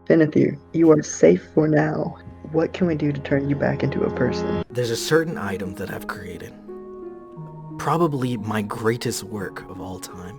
Fanathier, you are safe for now. What can we do to turn you back into a person? There's a certain item that I've created. Probably my greatest work of all time.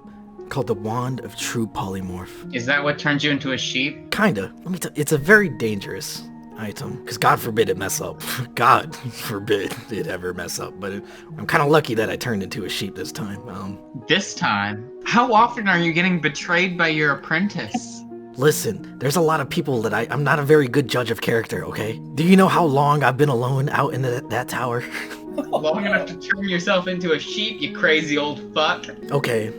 Called the Wand of True Polymorph. Is that what turns you into a sheep? Kinda. Let me tell you, it's a very dangerous item. Because God forbid it mess up. God forbid it ever mess up. But I'm kind of lucky that I turned into a sheep this time. This time? How often are you getting betrayed by your apprentice? Listen, there's a lot of people that I'm not a very good judge of character, okay? Do you know how long I've been alone out in that tower? Long enough to turn yourself into a sheep, you crazy old fuck. Okay.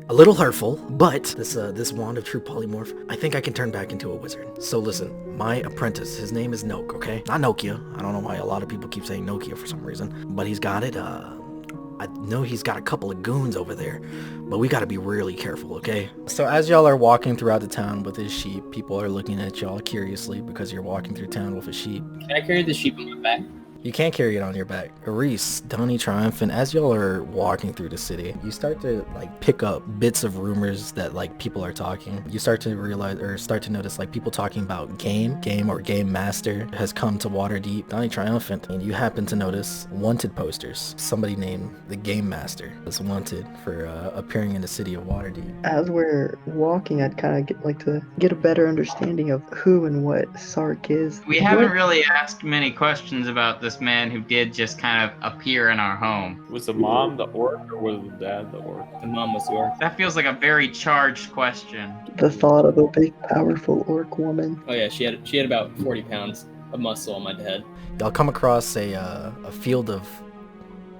A little hurtful, but this Wand of True Polymorph, I think I can turn back into a wizard. So listen, my apprentice, his name is Noak, okay? Not Nokia. I don't know why a lot of people keep saying Nokia for some reason, but he's got it. I know he's got a couple of goons over there, but we gotta be really careful, okay? So as y'all are walking throughout the town with his sheep, people are looking at y'all curiously because you're walking through town with a sheep. Can I carry the sheep on my back? You can't carry it on your back. Reese, Donnie, Triumphant, as y'all are walking through the city, you start to pick up bits of rumors that people are talking. You start to realize or start to notice people talking about Game or Game Master has come to Waterdeep. Donnie Triumphant, and you happen to notice wanted posters. Somebody named the Game Master is wanted for appearing in the city of Waterdeep. As we're walking, I'd kind of like to get a better understanding of who and what Sark is. We haven't really asked many questions about this man who did just kind of appear in our home. Was the mom the orc or was the dad the orc? The mom was the orc. That feels like a very charged question. The thought of a big, powerful orc woman. Oh yeah, she had about 40 pounds of muscle on my head. Y'all come across a field of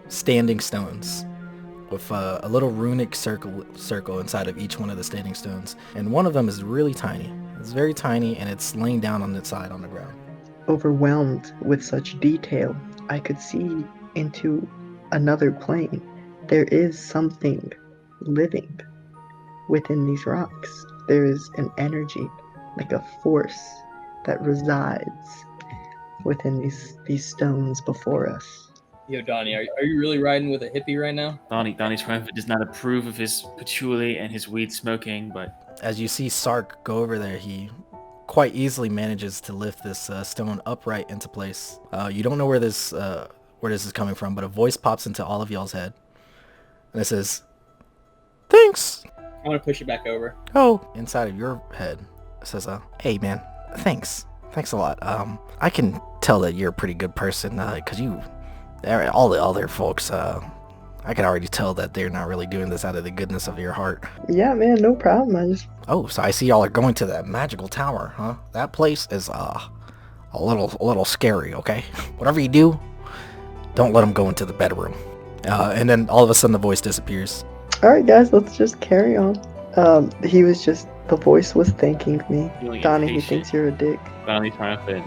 standing stones with a little runic circle inside of each one of the standing stones. And one of them is really tiny. It's very tiny, and it's laying down on its side on the ground. Overwhelmed with such detail, I could see into another plane. There is something living within these rocks. There is an energy, like a force, that resides within these stones before us. Yo, Donnie, are you really riding with a hippie right now? Donnie's Triumphant does not approve of his patchouli and his weed smoking, but... As you see Sark go over there, he quite easily manages to lift this stone upright into place. You don't know where this is coming from, but a voice pops into all of y'all's head. And it says, "Thanks." I want to push it back over. Oh. Inside of your head, it says, "Hey man, thanks. Thanks a lot. I can tell that you're a pretty good person, because all the other folks, I can already tell that they're not really doing this out of the goodness of your heart." Yeah, man, no problem. Oh, so I see y'all are going to that magical tower, huh? That place is a little scary, okay? Whatever you do, don't let them go into the bedroom. And then all of a sudden the voice disappears. All right, guys, let's just carry on. The voice was thanking me. Feeling Donnie, he impatient. thinks you're a dick. Donnie Triumphant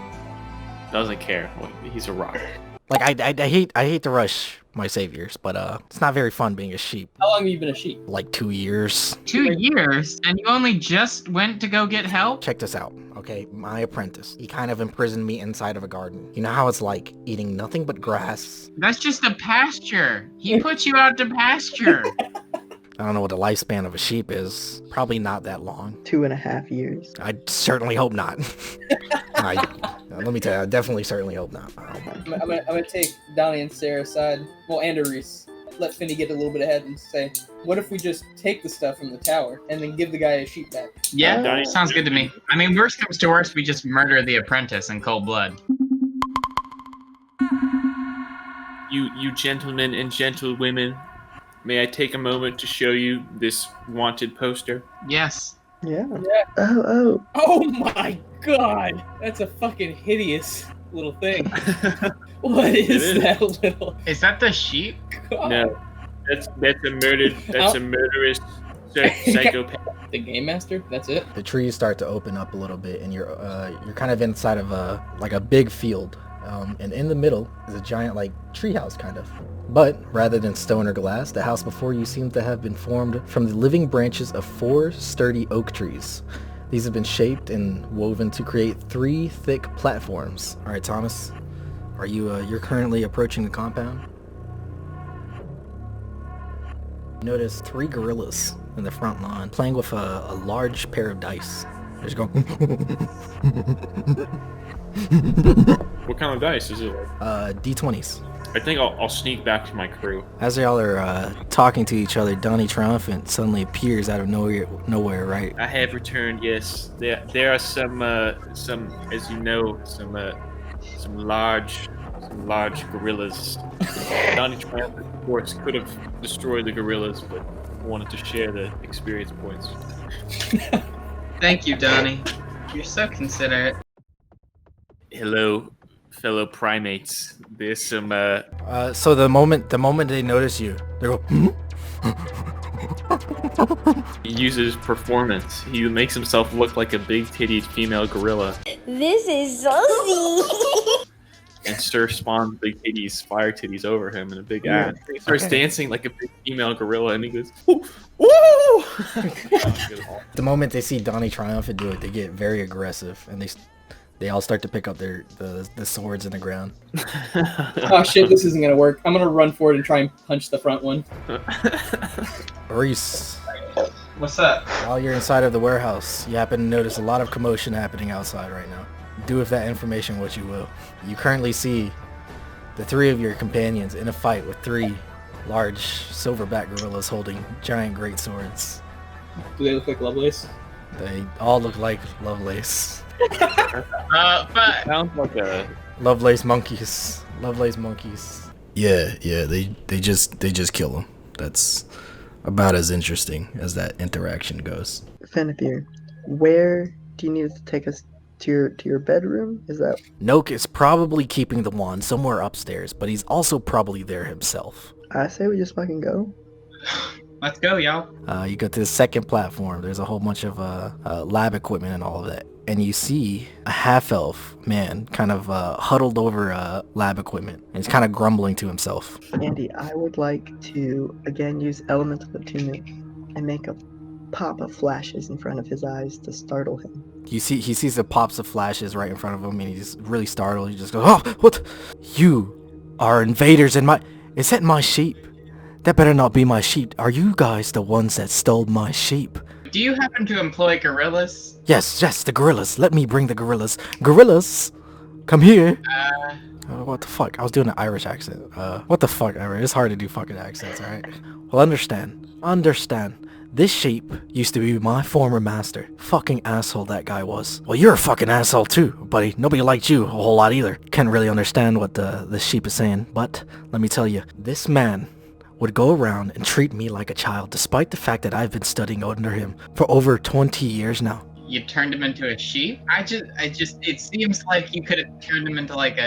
doesn't care. He's a rock. I hate to rush my saviors, but it's not very fun being a sheep. How long have you been a sheep? 2 years. 2 years? And you only just went to go get help? Check this out, okay? My apprentice, he kind of imprisoned me inside of a garden. You know how it's like eating nothing but grass? That's just a pasture. He put you out to pasture. I don't know what the lifespan of a sheep is. Probably not that long. 2.5 years. I certainly hope not. Let me tell you, I definitely certainly hope not. I'm gonna take Donnie and Sarah aside. Well, and Reese. Let Finney get a little bit ahead and say, what if we just take the stuff from the tower and then give the guy his sheep back? Yeah, sounds good to me. I mean, worst comes to worst, we just murder the apprentice in cold blood. You gentlemen and gentlewomen, may I take a moment to show you this wanted poster? Yes. Yeah. Oh. Oh my god! That's a fucking hideous little thing. What is that little? Is that the sheep? God. No, that's a murderous psychopath. The Game Master? That's it? The trees start to open up a little bit, and you're kind of inside of a big field. And in the middle is a giant treehouse kind of. But rather than stone or glass, the house before you seems to have been formed from the living branches of 4 sturdy oak trees. These have been shaped and woven to create 3 thick platforms. All right, Thomas, are you're currently approaching the compound? You notice 3 gorillas in the front lawn playing with a large pair of dice. They just go. What kind of dice is it? D20s. I think I'll sneak back to my crew. As y'all are talking to each other, Donnie Triumphant suddenly appears out of nowhere, right? I have returned. Yes, there are some, as you know, some large gorillas. Donnie Triumphant, of course, could have destroyed the gorillas, but wanted to share the experience points. Thank you, Donnie. You're so considerate. Hello, fellow primates. There's some. So the moment they notice you, they go. He uses performance. He makes himself look like a big-tittied female gorilla. This is saucy. And Sir spawns big titties, fire titties over him in a big ad. He starts dancing like a big female gorilla, and he goes, "Ooh, ooh!" The moment they see Donnie Triumphant do it, they get very aggressive, and they all start to pick up the swords in the ground. Oh shit, this isn't gonna work. I'm gonna run forward and try and punch the front one. Reese, What's up? while you're inside of the warehouse, you happen to notice a lot of commotion happening outside right now. Do with that information what you will. You currently see the three of your companions in a fight with three large silverback gorillas holding giant great swords. Do they look like Lovelace? They all look like Lovelace. But Sounds like a. Lovelace monkeys. Lovelace monkeys. Yeah, they just kill them. That's about as interesting as that interaction goes. Fanathier, where do you need to take us to your bedroom? Is that... Noak is probably keeping the wand somewhere upstairs, but he's also probably there himself. I say we just fucking go. let's go, y'all. You go to the second platform. There's a whole bunch of lab equipment and all of that. And you see a half-elf man kind of huddled over lab equipment. And he's kind of grumbling to himself. Andy, I would like to, again, use Elemental Attunement and make a pop of flashes in front of his eyes to startle him. He sees the pops of flashes right in front of him, and he's really startled. He just goes, "Oh, what? You are invaders in my... Is that my sheep? That better not be my sheep. Are you guys the ones that stole my sheep?" Do you happen to employ gorillas? Yes, the gorillas. Let me bring the gorillas. Gorillas, come here. What the fuck? I was doing an Irish accent. What the fuck, Irish? It's hard to do fucking accents, alright? Well, understand. This sheep used to be my former master. Fucking asshole that guy was. Well, you're a fucking asshole too, buddy. Nobody liked you a whole lot either. Can't really understand what the sheep is saying, but let me tell you, this man would go around and treat me like a child, despite the fact that I've been studying under him for over 20 years now. You turned him into a sheep? It seems like you could have turned him into like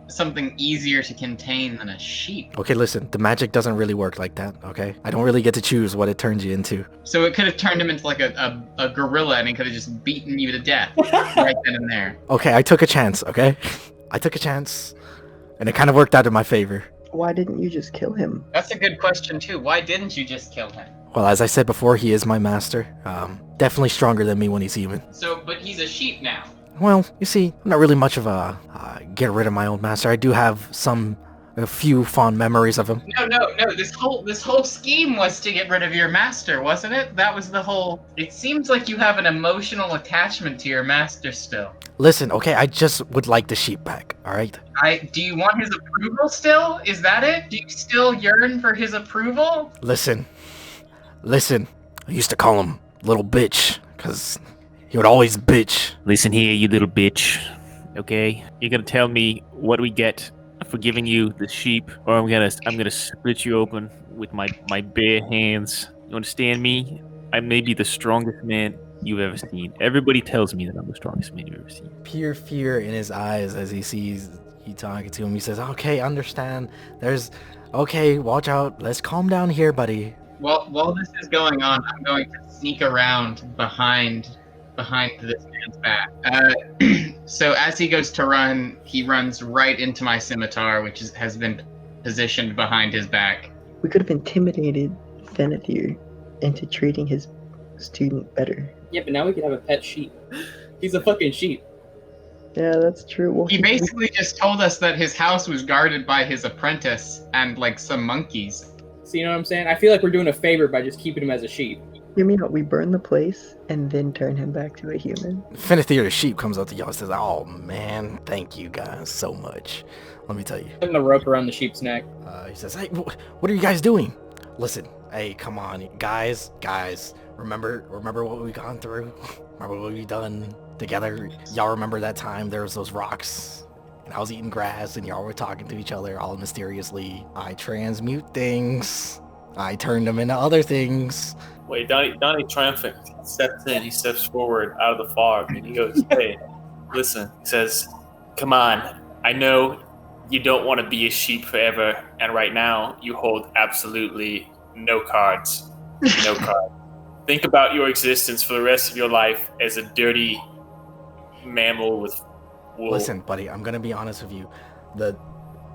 something easier to contain than a sheep. Okay, listen, the magic doesn't really work like that, okay? I don't really get to choose what it turns you into. So it could have turned him into like a gorilla, and he could have just beaten you to death right then and there. Okay, I took a chance, okay? I took a chance, and it kind of worked out in my favor. Why didn't you just kill him? That's a good question too. Why didn't you just kill him? Well, as I said before, he is my master. Definitely stronger than me when he's human. So, but he's a sheep now. Well, you see, I'm not really much of a get rid of my old master. I do have a few fond memories of him. No. This whole scheme was to get rid of your master, wasn't it? That was the whole... It seems like you have an emotional attachment to your master still. Listen, okay, I just would like the sheep back, alright? Do you want his approval still? Is that it? Do you still yearn for his approval? Listen. I used to call him little bitch, because he would always bitch. Listen here, you little bitch. Okay, you're gonna tell me what we get for giving you the sheep, or I'm gonna split you open with my bare hands. You understand me? I may be the strongest man you've ever seen. Everybody tells me that I'm the strongest man you've ever seen. Pure fear in his eyes as he sees you talking to him. He says, "Okay, understand. Okay, watch out. Let's calm down here, buddy." Well, while this is going on, I'm going to sneak around behind this man's back. So as he goes to run, he runs right into my scimitar, which has been positioned behind his back. We could have intimidated Fanathier into treating his student better. Yeah, but now we can have a pet sheep. He's a fucking sheep. Yeah, that's true. Well, He basically just told us that his house was guarded by his apprentice and like some monkeys. So you know what I'm saying? I feel like we're doing a favor by just keeping him as a sheep. Hear me out. We burn the place and then turn him back to a human. Fanathier the sheep comes up to y'all and says, "Oh man, thank you guys so much. Let me tell you." Putting the rope around the sheep's neck. He says, "Hey, what are you guys doing? Listen, hey, come on, guys. Remember what we've gone through? Remember what we've done together? Y'all remember that time there was those rocks? And I was eating grass and y'all were talking to each other all mysteriously. I transmute things. I turned them into other things." Wait, Donnie triumphant steps in. He steps forward out of the fog and he goes, "Hey, listen." He says, "Come on. I know you don't want to be a sheep forever, and right now you hold absolutely no cards. No cards. Think about your existence for the rest of your life as a dirty mammal with wool." Listen, buddy, I'm gonna be honest with you.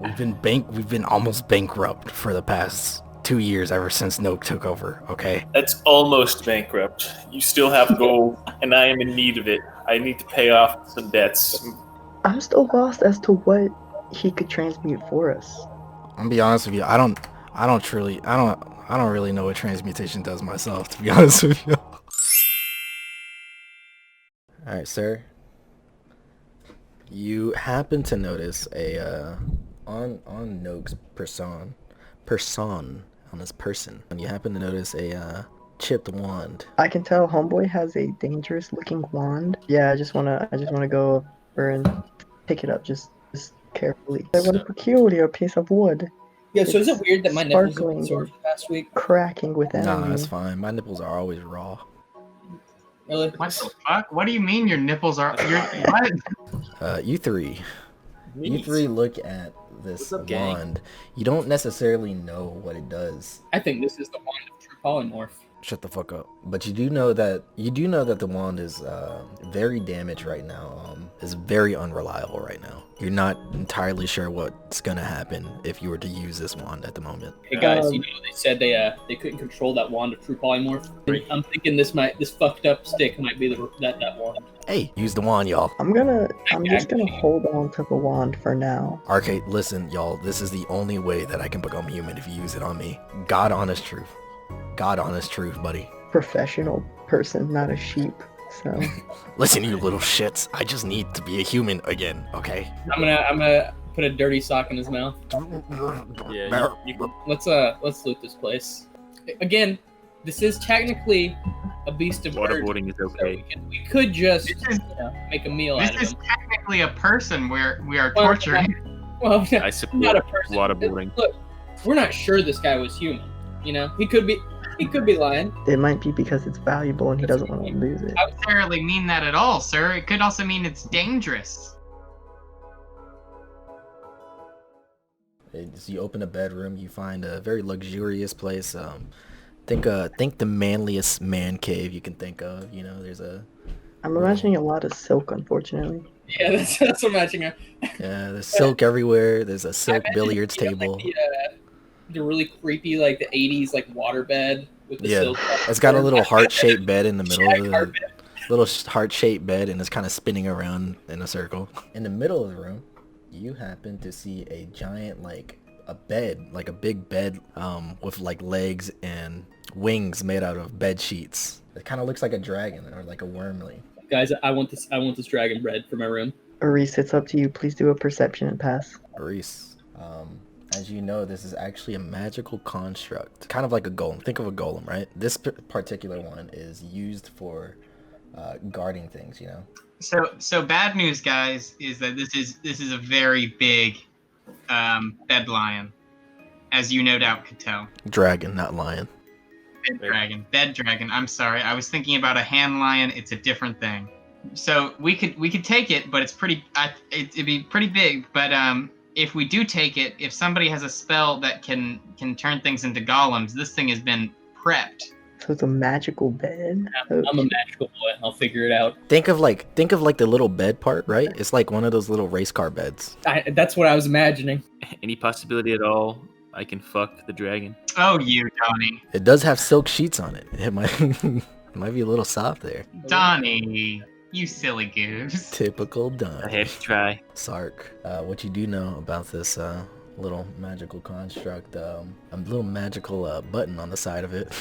We've been almost bankrupt for the past 2 years ever since Noak took over, okay? That's almost bankrupt. You still have gold, and I am in need of it. I need to pay off some debts. I'm still lost as to what he could transmute for us. I'm gonna be honest with you. I don't really know what transmutation does myself, to be honest with you. All right, sir. You happen to notice on Noak's person, on his person, and you happen to notice a chipped wand. I can tell Homeboy has a dangerous looking wand. Yeah, I just wanna go over and pick it up just carefully. What a peculiar piece of wood. Yeah, so is it weird that my nipples have Sparkling. been sore for the past week? Cracking with enemy. Nah, that's fine. My nipples are always raw. Really? What the fuck? What do you mean your nipples are? What? You three look at this What's up, gang? wand. You don't necessarily know what it does. I think this is the wand of true polymorph. Shut the fuck up. But you do know that the wand is very damaged right now. Is very unreliable right now. You're not entirely sure what's gonna happen if you were to use this wand at the moment. Hey guys, you know they said they couldn't control that wand of true polymorph. I'm thinking this fucked up stick might be that wand. Hey, use the wand, y'all. I'm just gonna hold on to the wand for now. Arcade, listen, y'all. This is the only way that I can become human if you use it on me. God honest truth. God honest truth, buddy. Professional person, not a sheep. So Listen, you little shits. I just need to be a human again, okay? I'm gonna put a dirty sock in his mouth. Yeah, you can Let's loot this place. Again, this is technically a beast of burden, waterboarding is so okay. we could just This is- make a meal This out of is him. technically a person we are Well, torturing. Well, I not support a person. waterboarding. Look, we're not sure this guy was human. You know, he could be lying. it might be because it's valuable and he doesn't want to lose it. I don't necessarily mean that at all, sir. It could also mean it's dangerous. As you open a bedroom, you find a very luxurious place. Think the manliest man cave you can think of. You know, there's a I'm imagining a lot of silk, unfortunately. Yeah, that's what I'm matching. there's silk everywhere. There's a silk billiards table. The really creepy, like the '80s, like waterbed with the Yeah, silk. it's got a little heart-shaped bed in the middle of Shag the little heart-shaped bed, and it's kind of spinning around in a circle. In the middle of the room, you happen to see a giant, like a bed, like a big bed, with like legs and wings made out of bed sheets. It kind of looks like a dragon or like a wormling. Guys, I want this dragon bread for my room. Reese, it's up to you. Please do a perception and pass. Reese, as you know, this is actually a magical construct, kind of like a golem. Think of a golem, right? This particular one is used for guarding things, you know. So bad news, guys, is that this is a very big bed lion, as you no doubt could tell. Dragon, not lion. Bed dragon. I'm sorry, I was thinking about a hand lion. It's a different thing. So we could take it, but it's pretty. It'd be pretty big. But if we do take it, if somebody has a spell that can turn things into golems, this thing has been prepped. So it's a magical bed. I'm a magical boy. I'll figure it out. Think of like the little bed part, right? It's like one of those little race car beds. That's what I was imagining. Any possibility at all I can fuck the dragon? Oh, you, Donnie. It does have silk sheets on it. It might it might be a little soft there. Donnie, you silly goose. Typical I Don. have to try. Sark. What you do know about this little magical construct, a little magical button on the side of it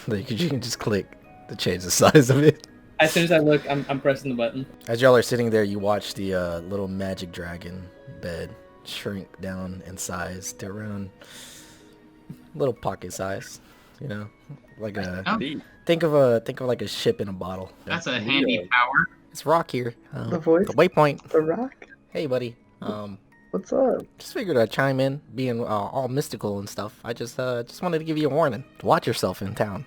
that you can just click to change the size of it. As soon as I look, I'm pressing the button. As y'all are sitting there, you watch the little magic dragon bed shrink down in size to around little pocket size. You know, like a think of like a ship in a bottle. That's a handy power. It's Rock here. The voice? The waypoint. The Rock? Hey, buddy. What's up? Just figured I'd chime in, being all mystical and stuff. I just wanted to give you a warning. Watch yourself in town.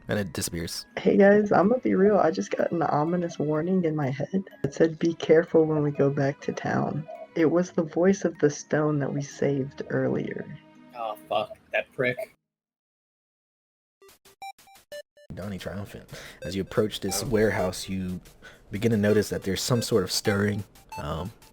And it disappears. Hey guys, I'm gonna be real. I just got an ominous warning in my head. It said, be careful when we go back to town. It was the voice of the stone that we saved earlier. Oh, fuck. That prick. Donnie triumphant. As you approach this warehouse, you begin to notice that there's some sort of stirring.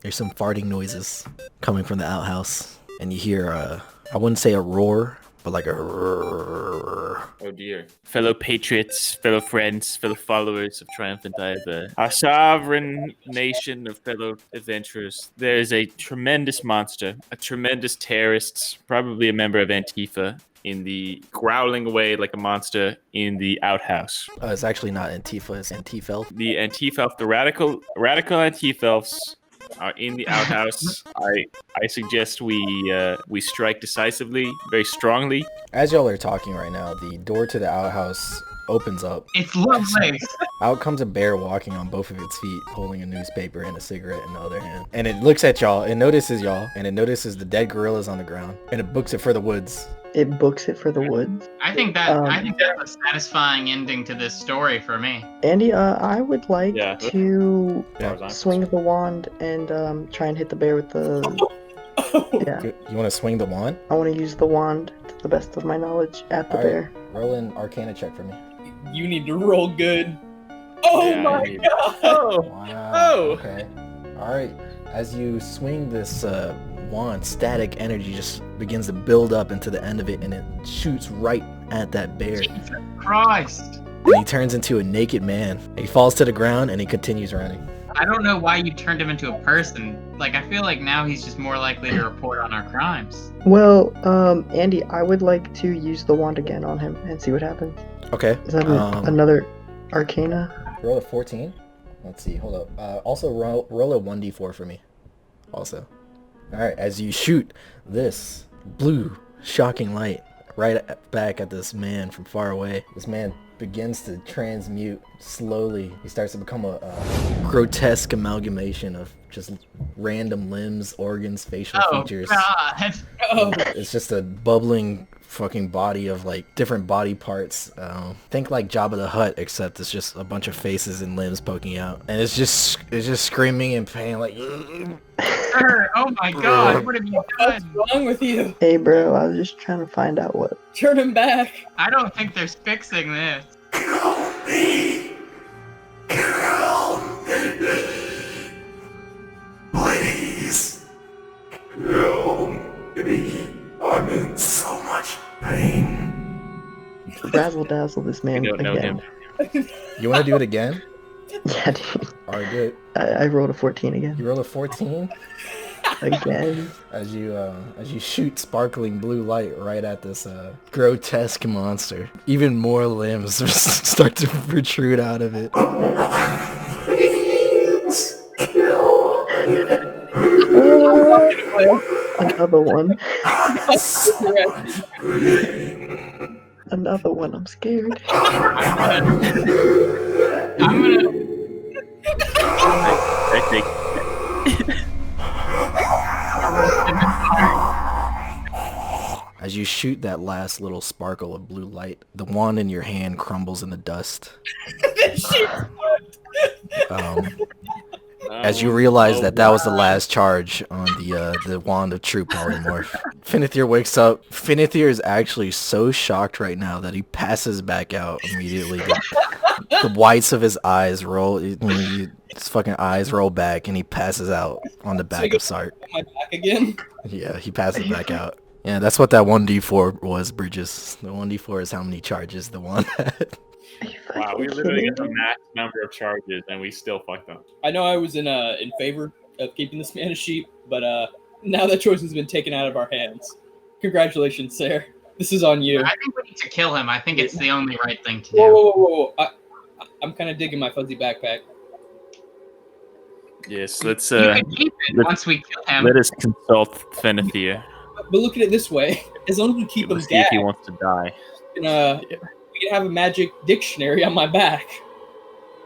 There's some farting noises coming from the outhouse. And you hear, I wouldn't say a roar, but like a roar. Oh dear. Fellow patriots, fellow friends, fellow followers of Triumphant Dive, our sovereign nation of fellow adventurers. There is a tremendous monster, a tremendous terrorist, probably a member of Antifa, in the growling away like a monster in the outhouse. It's actually not Antifa, it's Antifelf. The Antifa, the radical Antifelfs are in the outhouse. I suggest we strike decisively, very strongly. As y'all are talking right now, the door to the outhouse opens up. It's lovely. Out comes a bear walking on both of its feet, holding a newspaper and a cigarette in the other hand. And it looks at y'all, it notices y'all, and it notices the dead gorillas on the ground, and it books it for the woods. It books it for the woods. I think that's a satisfying ending to this story for me. Andy, I would like Yeah. to Yeah. swing the wand and try and hit the bear with the... Yeah, You want to swing the wand? I want to use the wand to the best of my knowledge at the All right. bear. Roll an Arcana check for me. You need to roll good. Oh Yeah, my you- god! Wow. Oh. Okay. All right. As you swing this wand, static energy just begins to build up into the end of it, and it shoots right at that bear. Jesus Christ. And he turns into a naked man. He falls to the ground, and he continues running. I don't know why you turned him into a person. Like, I feel like now he's just more likely to report on our crimes. Well, Andy, I would like to use the wand again on him and see what happens. Okay. Is that another Arcana? Roll a 14. Let's see. Hold up. Also, roll a 1d4 for me. Also. All right. As you shoot this blue, shocking light right back at this man from far away, this man begins to transmute slowly. He starts to become a grotesque amalgamation of just random limbs, organs, facial features. God. Oh, It's just a bubbling fucking body of like different body parts. Think like Jabba the Hutt, except it's just a bunch of faces and limbs poking out, and it's just screaming in pain like. Sir, oh my God, what have you what's done? wrong with you? Hey, bro, I was just trying to find out what. Turn him back. I don't think there's fixing this. Please. Kill me. I'm in so much pain. Razzle dazzle this man We don't know again. him. You want to do it again? Yeah, dude. All right, good. I rolled a 14 again. You roll a 14 Again. as you shoot sparkling blue light right at this grotesque monster. Even more limbs start to protrude out of it. Please. Kill Another one. me. Another one. I'm scared. I'm gonna I think As you shoot that last little sparkle of blue light, the wand in your hand crumbles in the dust. As you realize that was the last charge on the wand of true polymorph. Fanathier wakes up. Fanathier is actually so shocked right now that he passes back out immediately. The whites of his eyes roll. His fucking eyes roll back, and he passes out on the back of Sark. My back again. Yeah, he passes back out. Yeah, that's what that 1d4 was, Bridges. The 1d4 is how many charges the wand had. wow, we literally got the max number of charges and we still fucked up. I know I was in favor of keeping this man a sheep, but now that choice has been taken out of our hands. Congratulations, Sarah. This is on you. I think we need to kill him. I think it's the only right thing to Whoa, do. whoa, whoa, whoa. I'm kind of digging my fuzzy backpack. Yes, let's You can keep it let- once we kill him. let us consult Fanathier. But look at it this way: as long as we keep him Let's see if he gagged, wants to die. we can have a magic dictionary on my back.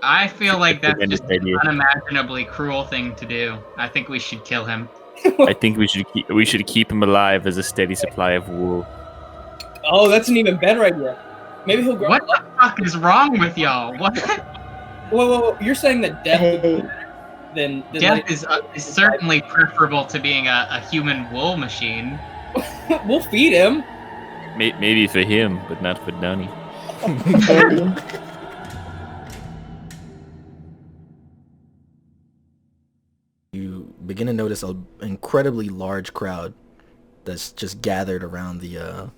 I feel like that's Tremendous just an idea. unimaginably cruel thing to do. I think we should kill him. I think we should keep him alive as a steady supply of wool. Oh, that's an even better idea. Maybe he'll grow What up. the fuck is wrong with y'all? What? Whoa. You're saying that death would be Hey, better than Death is certainly preferable to being a human wool machine. We'll feed him. Maybe for him, but not for Donnie. Alien. You begin to notice an incredibly large crowd that's just gathered around the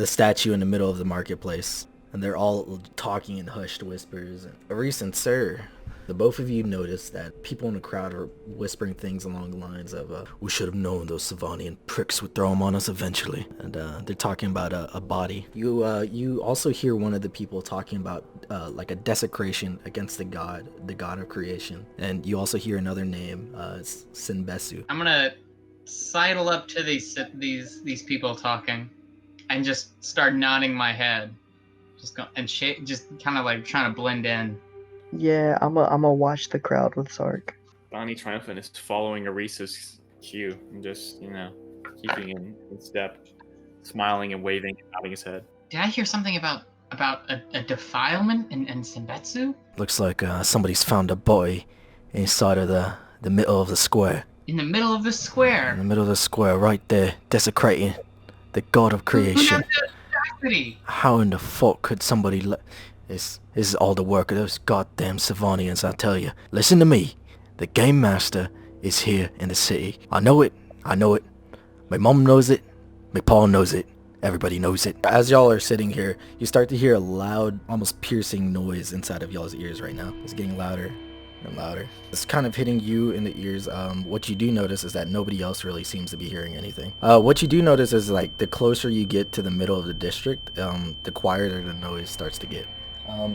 statue in the middle of the marketplace, and they're all talking in hushed whispers. Aris and Sir, the both of you notice that people in the crowd are whispering things along the lines of, "We should have known those Savanian pricks would throw them on us eventually," and they're talking about a body. You also hear one of the people talking about like a desecration against the god of creation, and you also hear another name, Sinbesu. I'm gonna sidle up to these people talking, and just start nodding my head, just kind of like trying to blend in. Yeah, I'm a watch the crowd with Sark. Donnie Triumphant is following Arisa's cue and just, keeping in step, smiling and waving and nodding his head. Did I hear something about a defilement in Senbetsu? Looks like somebody's found a body inside of the middle of the square. In the middle of the square. In the middle of the square, right there, desecrating the god of creation. How in the fuck could somebody This is all the work of those goddamn Savanians, I tell you. Listen to me. The game master is here in the city. I know it. My mom knows it. My pa knows it. Everybody knows it. As y'all are sitting here, you start to hear a loud, almost piercing noise inside of y'all's ears right now. It's getting louder and louder. It's kind of hitting you in the ears. What you do notice is that nobody else really seems to be hearing anything. What you do notice is, like, the closer you get to the middle of the district, the quieter the noise starts to get.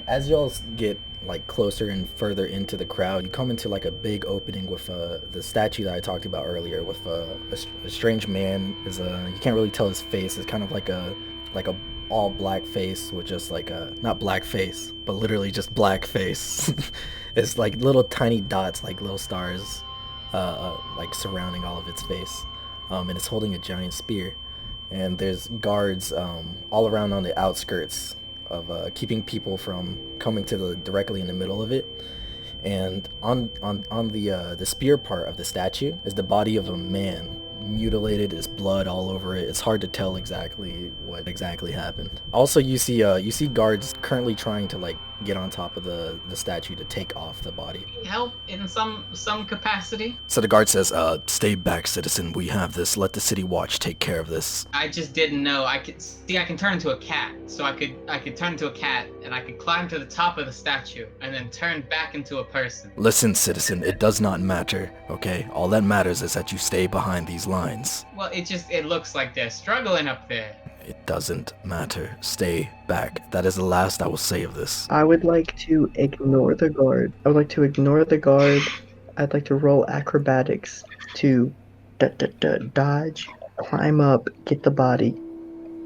As y'all get like closer and further into the crowd, you come into like a big opening with the statue that I talked about earlier, with a strange man. You can't really tell his face. It's kind of like a all black face with just like a, not black face, but literally just black face. It's like little tiny dots, like little stars, like surrounding all of its face, and it's holding a giant spear. And there's guards all around on the outskirts of keeping people from coming to directly in the middle of it. And on the spear part of the statue is the body of a man, mutilated. There's blood all over it. It's hard to tell exactly what happened. Also, you see guards currently trying to like get on top of the statue to take off the body. Help in some capacity. So the guard says, "Stay back, citizen. We have this. Let the city watch take care of this." I just didn't know. I can turn into a cat. So I could turn into a cat, and I could climb to the top of the statue and then turn back into a person. Listen, citizen, it does not matter, okay? All that matters is that you stay behind these lines. Well, it looks like they're struggling up there. It doesn't matter. Stay back. That is the last I will say of this. I would like to ignore the guard. I'd like to roll acrobatics to dodge, climb up, get the body,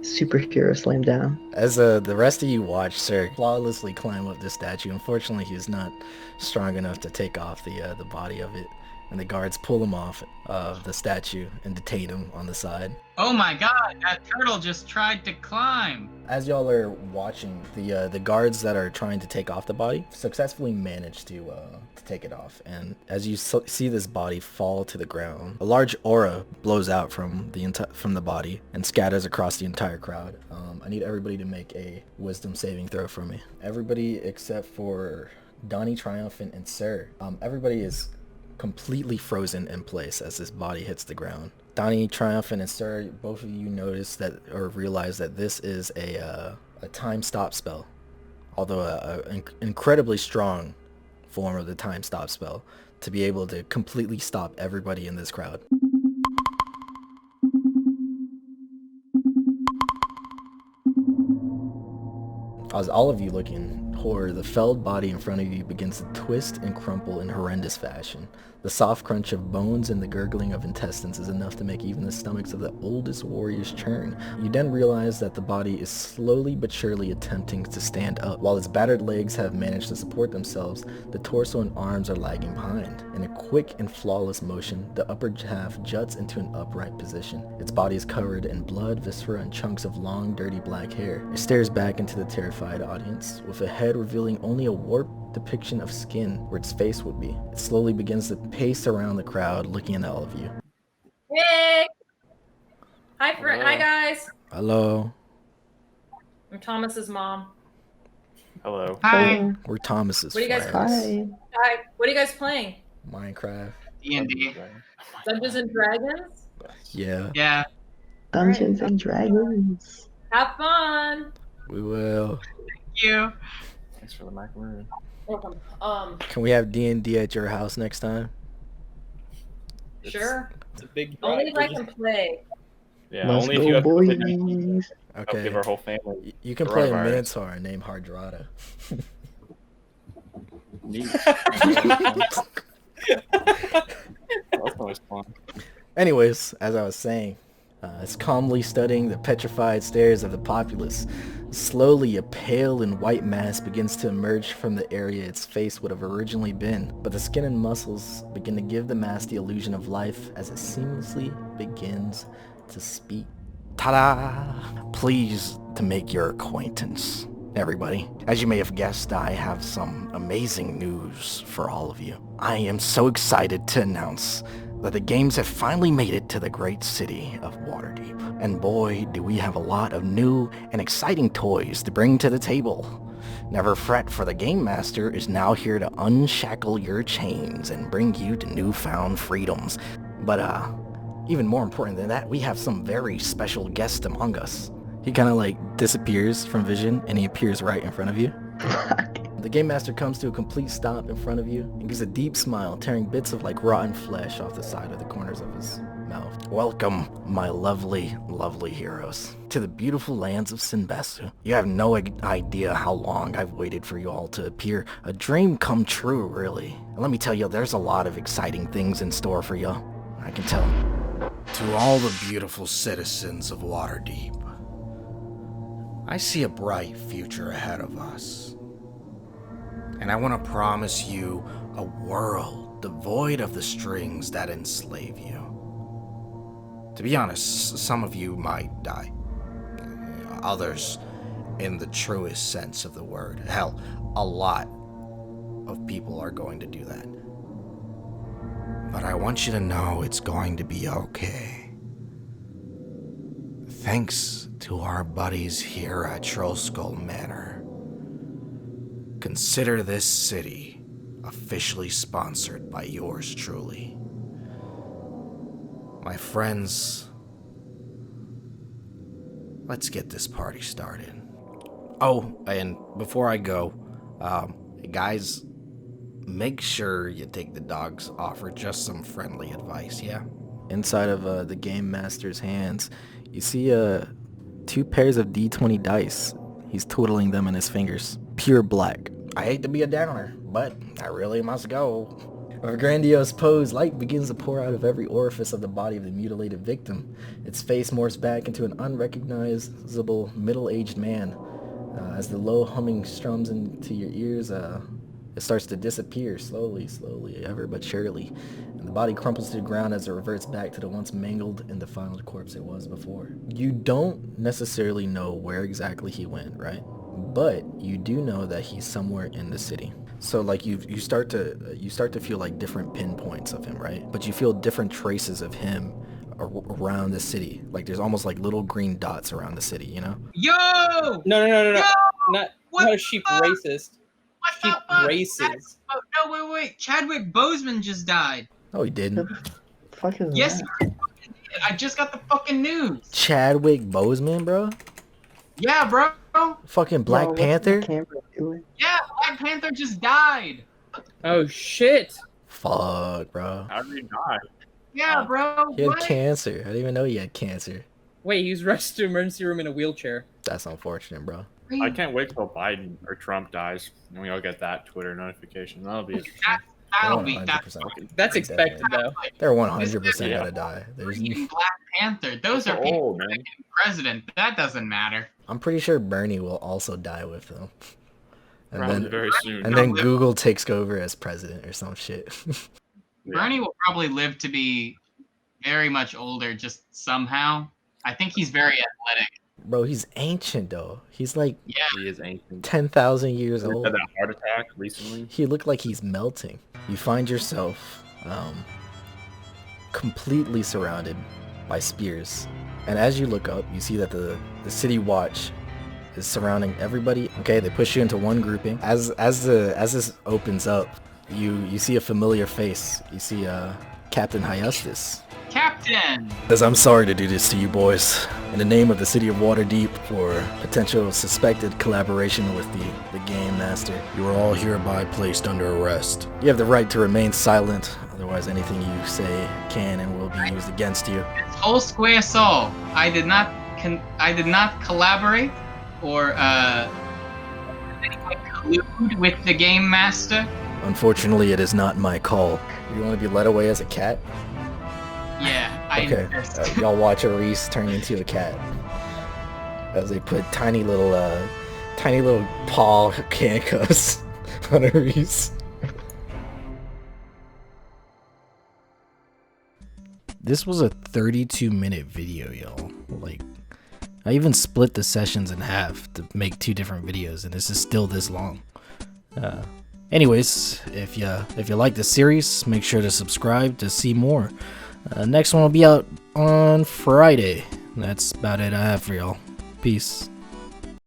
superhero slam down. As the rest of you watch Sir flawlessly climb up the statue, unfortunately he is not strong enough to take off the body of it, and the guards pull him off of the statue and detain him on the side. Oh my god, that turtle just tried to climb. As y'all are watching, the guards that are trying to take off the body successfully manage to take it off, and as you see this body fall to the ground, a large aura blows out from the body and scatters across the entire crowd. I need everybody to make a wisdom saving throw for me. Everybody except for Donnie Triumphant and Sir. Everybody is completely frozen in place as this body hits the ground. Donnie Triumphant and Sir, both of you notice that, or realize that this is a time stop spell, although an incredibly strong form of the time stop spell to be able to completely stop everybody in this crowd. As all of you looking horror, the felled body in front of you begins to twist and crumple in horrendous fashion. The soft crunch of bones and the gurgling of intestines is enough to make even the stomachs of the oldest warriors churn. You then realize that the body is slowly but surely attempting to stand up. While its battered legs have managed to support themselves, the torso and arms are lagging behind. In a quick and flawless motion, the upper half juts into an upright position. Its body is covered in blood, viscera, and chunks of long, dirty black hair. It stares back into the terrified audience, with a head revealing only a warped depiction of skin where its face would be. It slowly begins to pace around the crowd, looking at all of you. Hey! Hi, guys. Hello. I'm Thomas's mom. Hello. Hi. We're Thomas's What are you guys- friends. Hi. What are you guys playing? Minecraft. D&D. Dungeons and Dragons? Yeah, Yeah. Dungeons and Dragons. Have fun. we will. Thank you. Thanks for the macaroon. Welcome. Can we have D&D at your house next time? Sure. It's a big Only drive. if I can play. Yeah, Let's only if go, you have boys. I'll Okay. give our whole family. You can play a coronavirus. Minotaur named Hardrada. Neat. That's always fun. Anyways, as I was saying, it's calmly studying the petrified stares of the populace. Slowly, a pale and white mass begins to emerge from the area its face would have originally been, but the skin and muscles begin to give the mass the illusion of life as it seamlessly begins to speak. Ta-da! Pleased to make your acquaintance, everybody. As you may have guessed, I have some amazing news for all of you. I am so excited to announce that the games have finally made it to the great city of Waterdeep. And boy, do we have a lot of new and exciting toys to bring to the table. Never fret, for the Game Master is now here to unshackle your chains and bring you to newfound freedoms. But even more important than that, we have some very special guests among us. He kind of like disappears from vision and he appears right in front of you. The Game Master comes to a complete stop in front of you and gives a deep smile, tearing bits of like rotten flesh off the side of the corners of his mouth. Welcome, my lovely, lovely heroes, to the beautiful lands of Sinbasu. You have no idea how long I've waited for you all to appear. A dream come true, really. And let me tell you, there's a lot of exciting things in store for you. I can tell. To all the beautiful citizens of Waterdeep, I see a bright future ahead of us. And I want to promise you a world devoid of the strings that enslave you. To be honest, some of you might die. Others, in the truest sense of the word. Hell, a lot of people are going to do that. But I want you to know it's going to be okay. Thanks to our buddies here at Trollskull Manor. Consider this city officially sponsored by yours truly. My friends, let's get this party started. Oh, and before I go, guys, make sure you take the dogs off for just some friendly advice, yeah? Inside of the Game Master's hands, you see 2 pairs of D20 dice. He's twiddling them in his fingers. Pure black. I hate to be a downer, but I really must go. With a grandiose pose, light begins to pour out of every orifice of the body of the mutilated victim. Its face morphs back into an unrecognizable middle-aged man. As the low humming strums into your ears, it starts to disappear slowly, ever but surely. And the body crumples to the ground as it reverts back to the once mangled and defiled corpse it was before. You don't necessarily know where exactly he went, right? But you do know that he's somewhere in the city. So like you start to feel like different pinpoints of him, right? But you feel different traces of him around the city. Like there's almost like little green dots around the city, you know? Yo! No. Yo! Not What a sheep the fuck? racist. What Sheep the fuck? races. Oh, no, wait. Chadwick Boseman just died. Oh, he didn't. Fuck is Yes, that? I just got the fucking news. Chadwick Boseman, bro? Yeah, bro. Fucking Black Bro, what's the Panther? camera doing? Yeah, Black Panther just died. Oh shit! Fuck, bro. How did he die? Yeah, bro. He had What? cancer. I didn't even know he had cancer. Wait, he was rushed to emergency room in a wheelchair. That's unfortunate, bro. I can't wait till Biden or Trump dies, and we all get that Twitter notification. That'll be interesting. That'll be 100%. That's expected though. They're 100% Yeah. gonna die. There's, Freaking Black Panther. Those are They're people old, man. picking president. That doesn't matter. I'm pretty sure Bernie will also die with them. And Probably then, very soon. and then Google takes over as president or some shit. Yeah. Bernie will probably live to be very much older, just somehow. I think he's very athletic. Bro, he's ancient though. He's like Yeah. He is ancient. 10,000 years He old. had that heart attack recently. He looked like he's melting. You find yourself completely surrounded by spears. And as you look up, you see that the city watch is surrounding everybody. Okay, they push you into one grouping. As this opens up, you see a familiar face. You see Captain Hyustus. Captain! Says, I'm sorry to do this to you boys. In the name of the city of Waterdeep for potential suspected collaboration with the Game Master, you are all hereby placed under arrest. You have the right to remain silent, otherwise anything you say can and will be used against you. It's whole square soul. I did not collaborate or collude with the Game Master. Unfortunately, it is not my call. You want to be led away as a cat? Yeah, I Okay, insist. y'all watch Reese turn into a cat as they put tiny little paw handcuffs on Reese. This was a 32-minute video, y'all. Like, I even split the sessions in half to make 2 different videos, and this is still this long. Anyways, if you like the series, make sure to subscribe to see more. Next one will be out on Friday. That's about it I have for y'all. Peace.